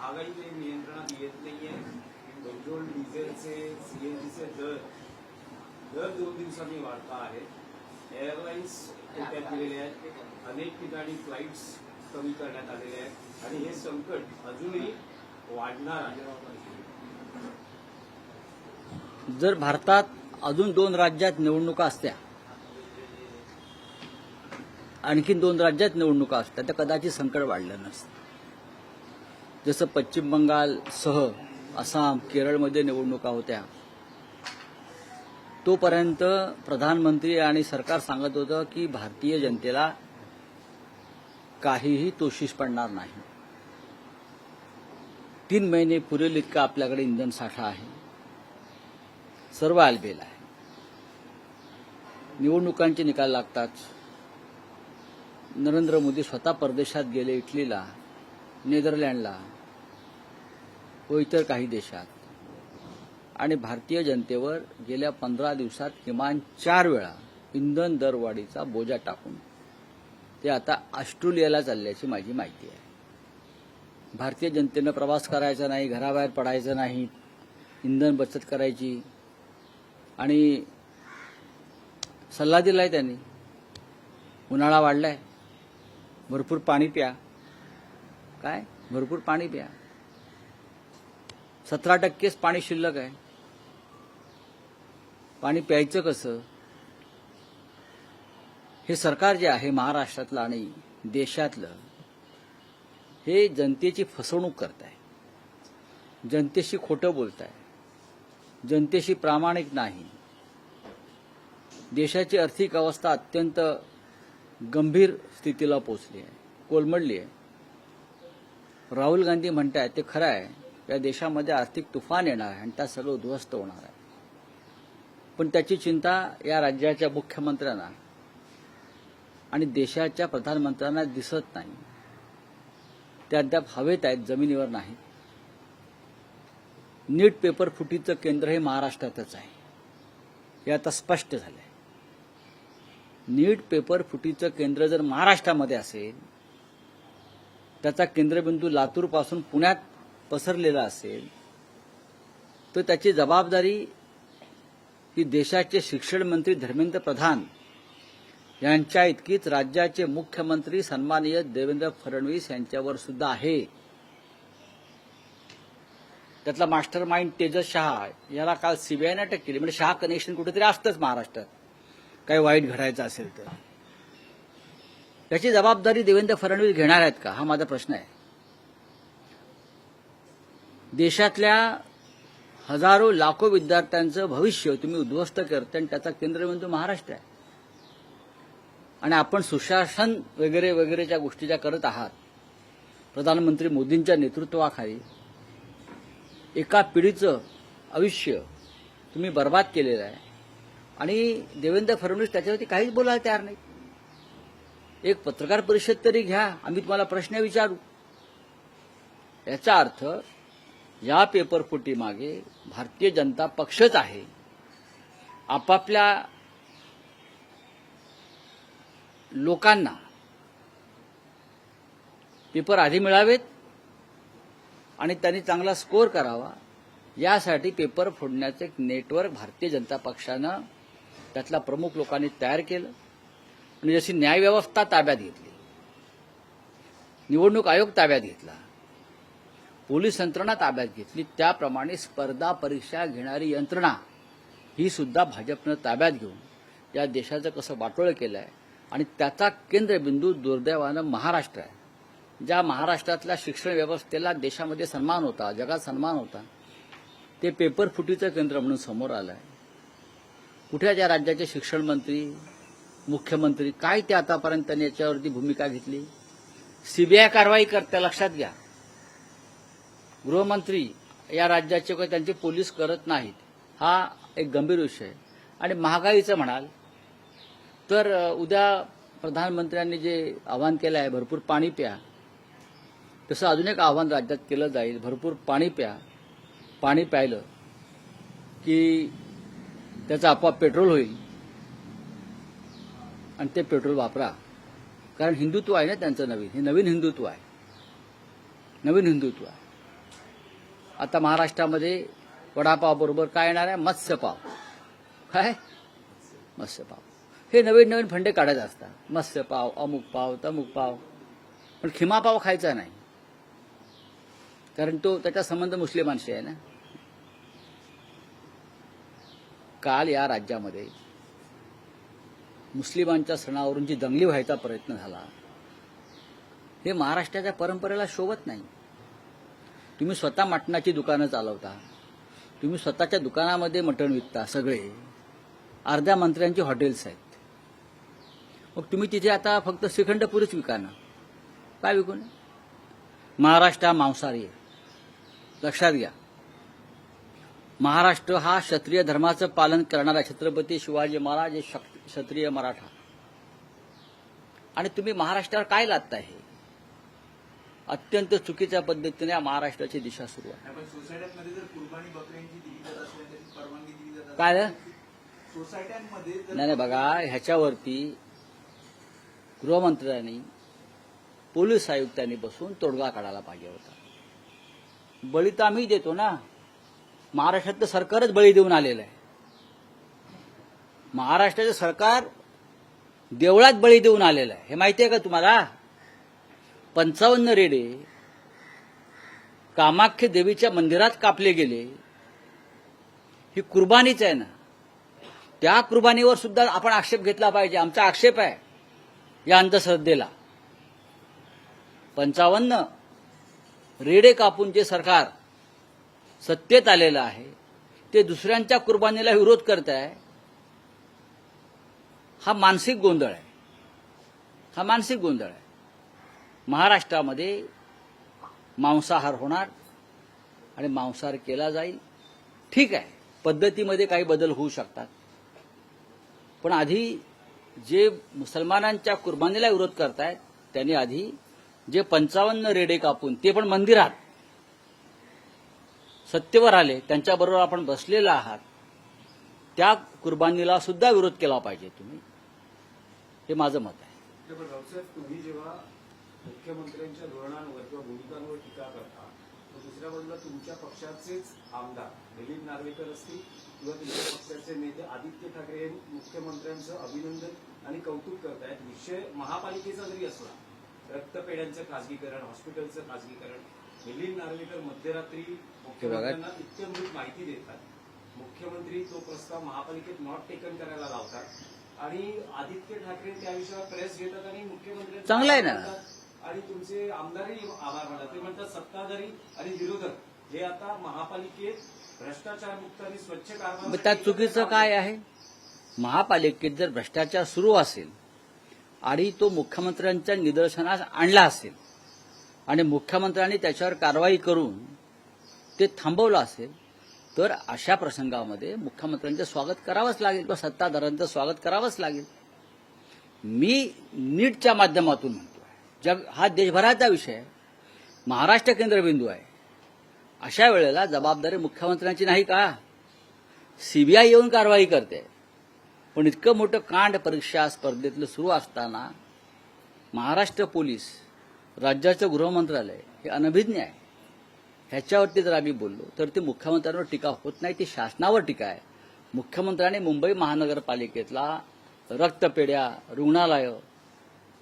महागाई ते नियंत्रणात येत नाहीये. पेट्रोल डिझेलचे सीएनजीचे दर 2 दिवसांनी वाढता आहेत. एअरलाईन्स तोट्यात गेलेल्या आहेत. अनेक ठिकाणी फ्लाईट्स कमी करण्यात आलेले आहेत आणि हे संकट अजूनही वाढणार आहे. जर भारतात अजून 2 राज्यात निवडणुका असत्या, आणखीन 2 राज्यात निवडणुका असत्या, तर कदाचित संकट वाढलं नसतं. जसं पश्चिम बंगालसह आसाम, केरळमध्ये निवडणुका होत्या, तोपर्यंत प्रधानमंत्री आणि सरकार सांगत होतं की भारतीय जनतेला काहीही तोशिष पडणार नाही. 3 महिने पुरेल इतका आपल्याकडे इंधन साठा आहे. सर्व आलबेल आहे. निवडणुकांचे निकाल लागतात. नरेंद्र मोदी स्वतः परदेशात गेले, इटलीला, नेदरलँडला व इतर काही देशात, आणि भारतीय जनतेवर गेल्या 15 दिवसात किमान 4 वेळा इंधन दरवाढीचा बोजा टाकून ते आता ऑस्ट्रेलियाला चालल्याची माझी माहिती आहे. भारतीय जनतेनं प्रवास करायचा नाही, घराबाहेर पडायचं नाही, इंधन बचत करायची, आणि सल्ला दिलाय त्यांनी. उन्हाळा वाढलाय, भरपूर पाणी प्या. काय भरपूर पाणी प्या. 17% पाणी शिल्लक आहे. पाणी प्यायचं कसं? हे सरकार जे आहे महाराष्ट्रातलं आणि देशातलं, हे जनतेची फसवणूक करत आहे. जनतेशी खोटं बोलत आहे. जनतेशी प्रामाणिक नाही. देशाची आर्थिक अवस्था अत्यंत गंभीर स्थितीला पोहोचली आहे, कोलमडली आहे. राहुल गांधी म्हणतायत ते खरं आहे, या देशामध्ये आर्थिक तुफान येणार आहे आणि त्यात सगळं उद्ध्वस्त होणार आहे. पण त्याची चिंता या राज्याच्या मुख्यमंत्र्यांना आणि देशाच्या प्रधानमंत्र्यांना दिसत नाही. ते अद्याप हवेत आहेत, जमिनीवर नाही. नीट पेपर फुटीचं केंद्र हे महाराष्ट्रातच आहे, हे आता स्पष्ट झालंय. नीट पेपर फुटीचं केंद्र जर महाराष्ट्रामध्ये असेल, त्याचा केंद्रबिंदू लातूरपासून पुण्यात पसरलेला असेल, तर त्याची जबाबदारी ही देशाचे शिक्षण मंत्री धर्मेंद्र प्रधान यांच्या इतकीच राज्याचे मुख्यमंत्री सन्माननीय देवेंद्र फडणवीस यांच्यावर सुद्धा आहे. त्यातला मास्टर माइंड तेजस शहा याला काल सीबीआयने अटक केली. म्हणजे शहा कनेक्शन कुठेतरी असतंच महाराष्ट्रात, काही वाईट घडायचं असेल तर. त्याची जबाबदारी देवेंद्र फडणवीस घेणार आहेत का, हा माझा प्रश्न आहे. देशातल्या हजारो लाखो विद्यार्थ्यांचं भविष्य तुम्ही उद्ध्वस्त करता आणि त्याचा केंद्रबिंदू महाराष्ट्र आहे. आणि आपण सुशासन वगैरे वगैरेच्या गोष्टी ज्या करत आहात, प्रधानमंत्री मोदींच्या नेतृत्वाखाली एका पिढीचं आयुष्य तुम्ही बर्बाद केलेलं आहे. आणि देवेंद्र फडणवीस त्याच्यावरती काहीच बोलायला तयार नाही. एक पत्रकार परिषद तरी घ्या, आम्ही तुम्हाला प्रश्न विचारू. याचा अर्थ या पेपरफुटी मागे भारतीय जनता पक्षच आहे. आपापल्या लोकांना पेपर आधी मिळावेत आणि त्यांनी चांगला स्कोअर करावा, यासाठी पेपर फोडण्याचं एक नेटवर्क भारतीय जनता पक्षानं, त्यातल्या प्रमुख लोकांनी तयार केलं. आणि जशी न्यायव्यवस्था ताब्यात घेतली, निवडणूक आयोग ताब्यात घेतला, पोलीस यंत्रणा ताब्यात घेतली, त्याप्रमाणे स्पर्धा परीक्षा घेणारी यंत्रणा ही सुद्धा भाजपनं ताब्यात घेऊन या देशाचं कसं वाटोळं केलं आहे. आणि त्याचा केंद्रबिंदू दुर्दैवानं महाराष्ट्र आहे. ज्या महाराष्ट्रातल्या शिक्षण व्यवस्थेला देशामध्ये सन्मान होता, जगात सन्मान होता, ते पेपर फुटीचं केंद्र म्हणून समोर आलं आहे. कुठे त्या राज्याचे शिक्षण मंत्री, मुख्यमंत्री काय ते आतापर्यंत त्यांनी याच्यावरती भूमिका घेतली? सीबीआय कारवाई करते, लक्षात घ्या. गृहमंत्री या राज्याचे काही त्यांचे पोलीस करत नाहीत, हा एक गंभीर विषय आहे. आणि महागाईचं म्हणाल तर उद्या प्रधानमंत्र्यांनी जे आवाहन केलं आहे, भरपूर पाणी प्या, तसं अजून एक आवाहन राज्यात केलं जाईल, भरपूर पाणी प्या. पाणी प्यायलं की त्याचं आपोआप पेट्रोल होईल आणि ते पेट्रोल वापरा. कारण हिंदुत्व आहे ना त्यांचं नवीन, हे नवीन हिंदुत्व आहे, नवीन हिंदुत्व आहे. आता महाराष्ट्रामध्ये वडापाव बरोबर काय येणार आहे? मत्स्यपाव. काय? मत्स्यपाव. हे नवीन नवीन फंडे काढत असतात. मत्स्यपाव, अमुक पाव, तमुक पाव. पण खिमा पाव खायचा नाही, कारण तो त्याचा संबंध मुस्लिमांशी आहे ना. काल या राज्यामध्ये मुस्लिमांच्या सणावरून जी दंगली व्हायचा प्रयत्न झाला, हे महाराष्ट्राच्या परंपरेला शोभत नाही. तुम्ही स्वतः मटणाची दुकानं चालवता, तुम्ही स्वतःच्या दुकानामध्ये मटण विकता, सगळे अर्ध्या मंत्र्यांची हॉटेल्स आहेत. मग तुम्ही तिथे आता फक्त श्रीखंड पुरीच विका ना, काय विकू नये? महाराष्ट्र हा मांसाहारी आहे, लक्षात घ्या. महाराष्ट्र हा क्षत्रिय धर्माचं पालन करणारा छत्रपती शिवाजी महाराज हे क्षत्रिय मराठा. आणि तुम्ही महाराष्ट्रावर काय लादताय? हे अत्यंत चुकीच्या पद्धतीने या महाराष्ट्राची दिशा सुरू आहे. पण सोसायट्यांमध्ये जर कुर्बानी बकऱ्यांची दिली जात असल्याने त्याची परवानगी दिली जात काय असेल, सोसायट्यांमध्ये जर नाही बघा, ह्याच्यावरती गृहमंत्र्यांनी पोलीस आयुक्तांनी बसून तोडगा काढायला पाहिजे होता. बळी तर आम्ही देतो ना, महाराष्ट्रातलं सरकारच बळी देऊन आलेलं आहे. महाराष्ट्राचं सरकार देवळात बळी देऊन आलेलं आहे, हे माहिती आहे का तुम्हाला? 55 रेडे कामाख्य देवीच्या मंदिरात कापले गेले, ही कुर्बानीच आहे ना. त्या कुर्बानीवर सुद्धा आपण आक्षेप घेतला पाहिजे. आमचा आक्षेप आहे या अंधश्रद्धेला. 55 रेडे कापून जे सरकार सत्तेत आलेलं आहे, ते दुसऱ्यांच्या कुर्बानीला विरोध करत आहे. हा मानसिक गोंधळ आहे, हा मानसिक गोंधळ आहे. महाराष्ट्रामध्ये मांसाहार होणार आणि मांसाहार केला जाईल, ठीक आहे. पद्धतीमध्ये काही बदल होऊ शकतात, पण आधी जे मुसलमानांच्या कुर्बानीला विरोध करतायत त्यांनी आधी जे 55 रेडे कापून, ते पण मंदिरात, सत्तेवर आले, त्यांच्याबरोबर आपण बसलेला आहात, त्या कुर्बानीला सुद्धा विरोध केला पाहिजे तुम्ही. हे माझं मत आहे. पण रावसाहेब, तुम्ही जेव्हा मुख्यमंत्र्यांच्या धोरणांवर किंवा भूमिकांवर टीका करता, तर दुसऱ्या बाजूला तुमच्या पक्षाचेच आमदार दिलीप नार्वेकर असतील किंवा तुमच्या पक्षाचे नेते आदित्य ठाकरे हे मुख्यमंत्र्यांचं अभिनंदन आणि कौतुक करतायत. विषय महापालिकेचा जरी असला, रक्तपेढ्यांचं खासगीकरण, हॉस्पिटलचं खासगीकरण, दिलीप नार्वेकर मध्यरात्री मुख्यमंत्र्यांना इत्यंभूत माहिती देतात. मुख्यमंत्री तो प्रस्ताव महापालिकेत नॉट टेकन करायला लावतात आणि आदित्य ठाकरे त्या विषयावर प्रेस घेतात आणि मुख्यमंत्री चांगलं आहे ना. आणि तुमचे आमदारही आभार मानतात. ते म्हणतात सत्ताधारी आणि विरोधक हे आता महापालिकेत भ्रष्टाचार मुक्त आणि स्वच्छ कारभार. मग त्यात चुकीचं काय आहे? महापालिकेत जर भ्रष्टाचार सुरू असेल आणि तो मुख्यमंत्र्यांच्या निदर्शनास आणला असेल आणि मुख्यमंत्र्यांनी त्याच्यावर कारवाई करून ते थांबवलं असेल, तर अशा प्रसंगामध्ये मुख्यमंत्र्यांचं स्वागत करावंच लागेल किंवा सत्ताधाऱ्यांचं स्वागत करावंच लागेल. मी नीटच्या माध्यमातून म्हणतो, जग हा देशभराचा विषय आहे, महाराष्ट्र केंद्रबिंदू आहे. अशा वेळेला जबाबदारी मुख्यमंत्र्यांची नाही का? सीबीआय येऊन कारवाई करते. पण इतकं मोठं कांड परीक्षा स्पर्धेतलं सुरू असताना महाराष्ट्र पोलीस, राज्याचं गृहमंत्रालय हे अनभिज्ञ आहे. ह्याच्यावरती जर आम्ही बोललो तर ते मुख्यमंत्र्यांवर टीका होत नाही, ती शासनावर टीका आहे. मुख्यमंत्र्यांनी मुंबई महानगरपालिकेतला रक्तपेढ्या, रुग्णालयं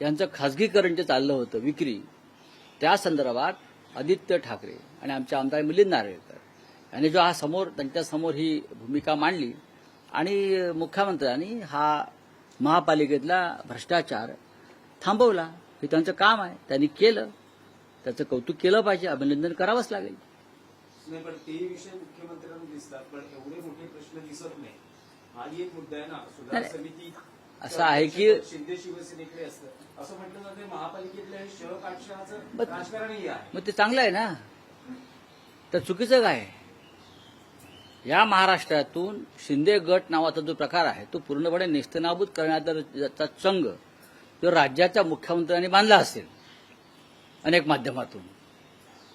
यांचं खासगीकरण जे चाललं होतं, विक्री, त्या संदर्भात आदित्य ठाकरे आणि आमचे आमदार मिलिंद नार्वेकर यांनी जो हा त्यांच्यासमोर ही भूमिका मांडली आणि मुख्यमंत्र्यांनी हा महापालिकेतला भ्रष्टाचार थांबवला. हे त्यांचं काम आहे, त्यांनी केलं, त्याचं कौतुक केलं पाहिजे, अभिनंदन करावंच लागेल. नाही, पण ते विषय मुख्यमंत्र्यांना दिसतात, पण एवढे मोठे प्रश्न दिसत नाही. हा एक मुद्दा आहे ना. सुधार समिती असं आहे की शिंदे शिवसेनेकडे असतं असं म्हटलं जाते. महापालिकेतल्या हे शहकाक्षाचं राजकारणही आहे. मग ते चांगलं आहे ना, तर चुकीचं काय? या महाराष्ट्रातून शिंदे गट नावाचा जो प्रकार आहे तो पूर्णपणे नेस्तनाबूत करण्याचा चंग तो राज्याच्या मुख्यमंत्र्यांनी बांधला असेल अनेक माध्यमातून.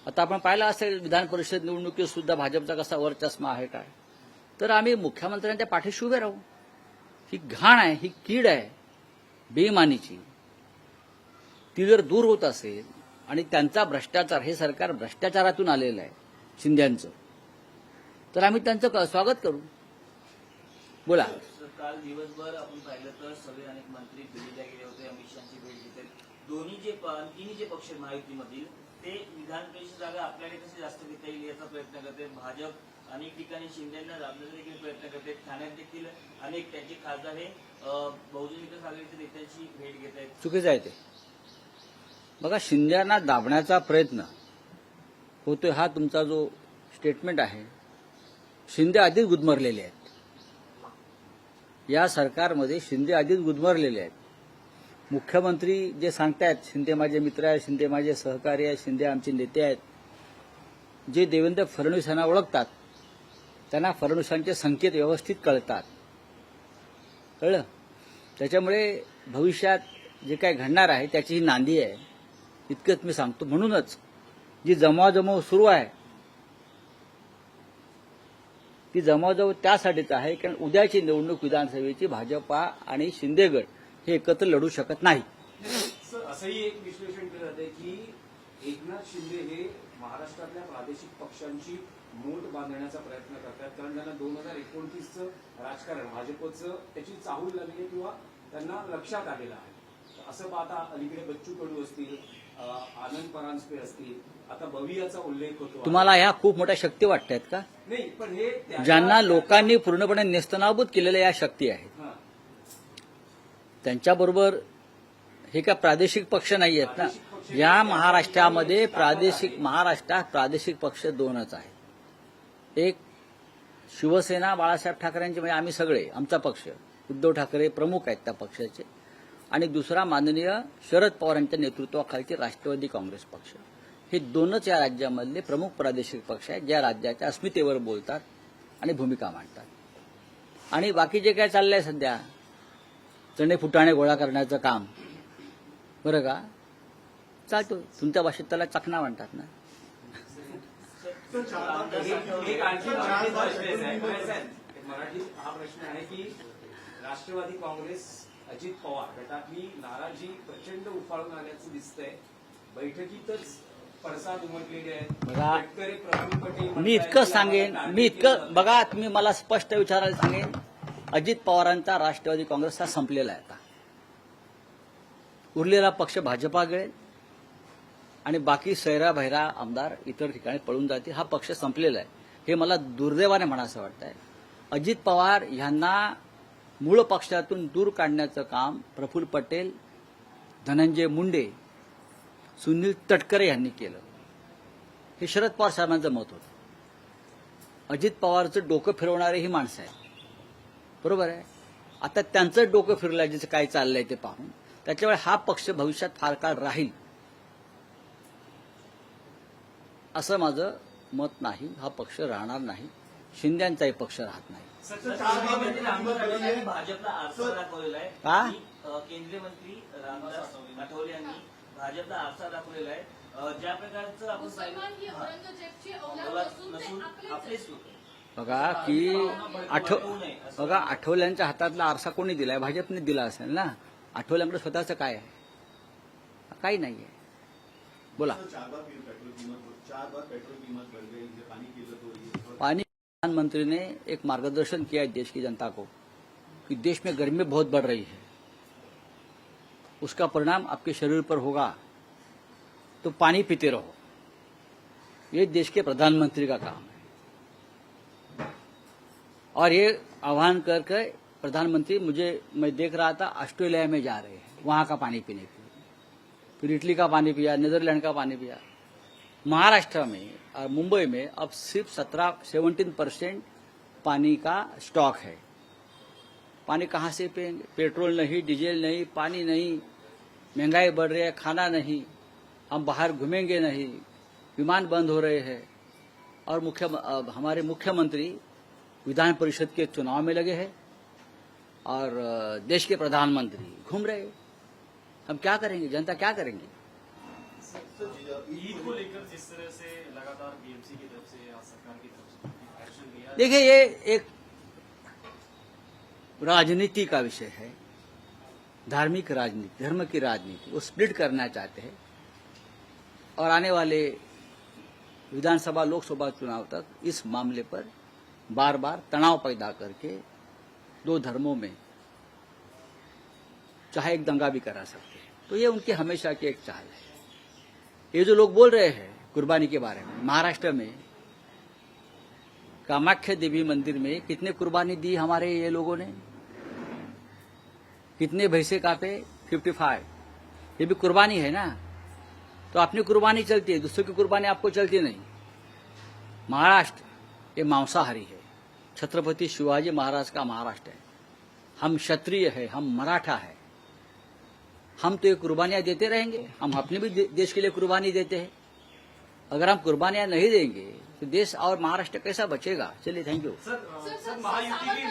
आता आपण पाहिलं असेल विधान परिषद निवडणुकीत सुद्धा भाजपचा कसा वरचष्मा आहे काय. तर आम्ही मुख्यमंत्र्यांच्या पाठीशी उभे राहू. ही घाण आहे, ही कीड आहे बेईमानीची, ती जर दूर होत असेल आणि त्यांचा भ्रष्टाचार, हे सरकार भ्रष्टाचारातून आलेलं आहे, शिंद्यांचं, तर आम्ही त्यांचं स्वागत करू. बोला. काल दिवसभर आपण पाहिलं तर सगळे अनेक मंत्री दिल्लीला गेले होते, अमित शहाची भेट घेतली. तिन्ही जे पक्ष आहेत महायुतीमधील ते विधान परिषद जागा आपल्याला कसे जास्त घेता येईल याचा प्रयत्न करते. भाजप अनेक ठिकाणी शिंदेना दाबण्याचा देखील प्रयत्न करते. ठाण्यात देखील अनेक त्यांचे खासदार हे बहुजन विकास आघाडीच्या नेत्यांची भेट घेत आहेत. चुकीचं आहे ते. बघा, शिंद्यांना दाबण्याचा प्रयत्न होतोय हा तुमचा जो स्टेटमेंट आहे, शिंदे आधीच गुदमरलेले आहेत. या सरकारमध्ये शिंदे आधीच गुदमरलेले आहेत. मुख्यमंत्री जे सांगतायत शिंदे माझे मित्र आहेत, शिंदे माझे सहकारी आहेत, शिंदे आमचे नेते आहेत, जे देवेंद्र फडणवीस यांना ओळखतात त्यांना फडणवीसांचे संकेत व्यवस्थित कळतात. कळलं? त्याच्यामुळे भविष्यात जे काय घडणार आहे त्याची ही नांदी आहे, इतकंच मी सांगतो. म्हणूनच जी जमवाजमव सुरू आहे ती जमवाजमव त्यासाठीच आहे कारण उद्याची निवडणूक विधानसभेची भाजपा आणि शिंदेगड हे एकत्र लढू शकत नाही. सर, असंही एक विश्लेषण केलं जाते की एकनाथ शिंदे हे महाराष्ट्रातल्या प्रादेशिक पक्षांची मूठ बांधण्याचा प्रयत्न करतात, कारण त्यांना 2029चं राजकारण भाजपचं त्याची चाहूल लागली आहे किंवा त्यांना लक्षात आलेलं आहे. असं पाहता अलीकडे बच्चू कडू असतील, आनंद परांजपे असतील, आता बवियाचा उल्लेख होतो. तुम्हाला ह्या खूप मोठ्या शक्ती वाटतायत का? नाही, पण हे ज्यांना लोकांनी पूर्णपणे नेस्तनाबूत केलेल्या या शक्ती आहेत, हां. त्यांच्याबरोबर हे काय प्रादेशिक पक्ष नाही आहेत ना. या महाराष्ट्रामध्ये महाराष्ट्रात प्रादेशिक पक्ष दोनच आहेत. एक शिवसेना बाळासाहेब ठाकरेंचे, म्हणजे आम्ही सगळे, आमचा पक्ष, उद्धव ठाकरे प्रमुख आहेत त्या पक्षाचे, आणि दुसरा माननीय शरद पवारांच्या नेतृत्वाखालचे राष्ट्रवादी काँग्रेस पक्ष. हे दोनच या राज्यामधले प्रमुख प्रादेशिक पक्ष आहेत ज्या राज्याच्या अस्मितेवर बोलतात आणि भूमिका मांडतात. आणि बाकी जे काय चाललंय सध्या चणे फुटाणे गोळा करण्याचं काम, बरं का, चालतो. तुमच्या भाषेत त्याला चकना म्हणतात ना. एक आणखी मराठीत प्रश्न आहे. मराठीत हा प्रश्न आहे की राष्ट्रवादी काँग्रेस अजित पवार गटातली नाराजी प्रचंड उफाळून आल्याचं दिसतंय. बैठकीतच पडसाद उमटलेले आहेत. बघा, शेतकरी प्रफुल्ल पटेल मी इतकं सांगेन, बघा, तुम्ही मला स्पष्ट विचारायला सांगेन, अजित पवारांचा राष्ट्रवादी काँग्रेस हा संपलेला आहे. आता उरलेला पक्ष भाजपा गिळेल आणि बाकी सैरा भैरा आमदार इतर ठिकाणी पळून जातील. हा पक्ष संपलेला आहे. हे मला दुर्दैवाने म्हणावं वाटतंय. अजित पवार यांना मूळ पक्षातून दूर काढण्याचं काम प्रफुल्ल पटेल, धनंजय मुंडे, सुनील तटकरे यांनी केलं. हे शरद पवार साहेबांचं मत होतं. अजित पवारचं डोकं फिरवणारे ही माणसं आहेत, बरोबर आहे. आता त्यांचं डोकं फिरलं ज्याचं काय चाललंय ते पाहून, त्याच्यामुळे हा पक्ष भविष्यात फार काळ राहील असं माझं मत नाही. हा पक्ष राहणार नाही. शिंद्यांचाही पक्ष राहत नाही. भाजपला आरसा दाखवलेला आहे. का? केंद्रीय मंत्री रामदास आठवले यांनी भाजपला आरसा दाखवलेला आहे. ज्या प्रकारचं आपण आपलेच लोक बघा की बघा, आठवल्यांच्या हातातला आरसा कोणी दिलाय? भाजपने दिला असेल ना. आठवल्यांकडे स्वतःचं काय आहे? काही नाहीये. बोला. पानी, प्रधानमंत्री ने एक मार्गदर्शन किया है देश की जनता को कि देश में गर्मी बहुत बढ़ रही है, उसका परिणाम आपके शरीर पर होगा, तो पानी पीते रहो. ये देश के प्रधानमंत्री का काम है. और ये आह्वान करके प्रधानमंत्री, मैं देख रहा था ऑस्ट्रेलिया में जा रहे हैं वहां का पानी पीने के लिए, फिर इटली का पानी पिया, नीदरलैंड का पानी पिया. महाराष्ट्र में और मुंबई में अब सिर्फ 17% पानी का स्टॉक है. पानी कहाँ से पिएंगे? पेट्रोल नहीं, डीजल नहीं, पानी नहीं, महंगाई बढ़ रही है, खाना नहीं, हम बाहर घूमेंगे नहीं, विमान बंद हो रहे हैं, और हमारे मुख्यमंत्री विधान परिषद के चुनाव में लगे हैं और देश के प्रधानमंत्री घूम रहे हैं. हम क्या करेंगे? जनता क्या करेंगे? ईद को लेकर जिस तरह से लगातार बीएमसी की तरफ से या सरकार की तरफ से एक्शन लिया, देखिए, ये एक राजनीति का विषय है, धार्मिक राजनीति, धर्म की राजनीति. वो स्प्लिट करना चाहते हैं और आने वाले विधानसभा लोकसभा चुनाव तक इस मामले पर बार बार तनाव पैदा करके दो धर्मों में चाहे एक दंगा भी करा सकते हैं। तो ये उनकी हमेशा की एक चाल है। ये जो लोग बोल रहे हैं कुर्बानी के बारे में, महाराष्ट्र में कामाख्या देवी मंदिर में कितने कुर्बानी दी हमारे ये लोगों ने, कितने भैंसे काटे, 55। ये भी कुर्बानी है ना। तो अपनी कुर्बानी चलती है, दूसरों की कुर्बानी आपको चलती नहीं। महाराष्ट्र ये मांसाहारी है, छत्रपति शिवाजी महाराज का महाराष्ट्र है। हम क्षत्रिय है, हम मराठा है, हम तो ये कुर्बानियां देते रहेंगे। हम अपने भी देश के लिए कुर्बानी देते हैं। अगर हम कुर्बानियां नहीं देंगे तो देश और महाराष्ट्र कैसा बचेगा। चलिए, थैंक यू। सर महायुति की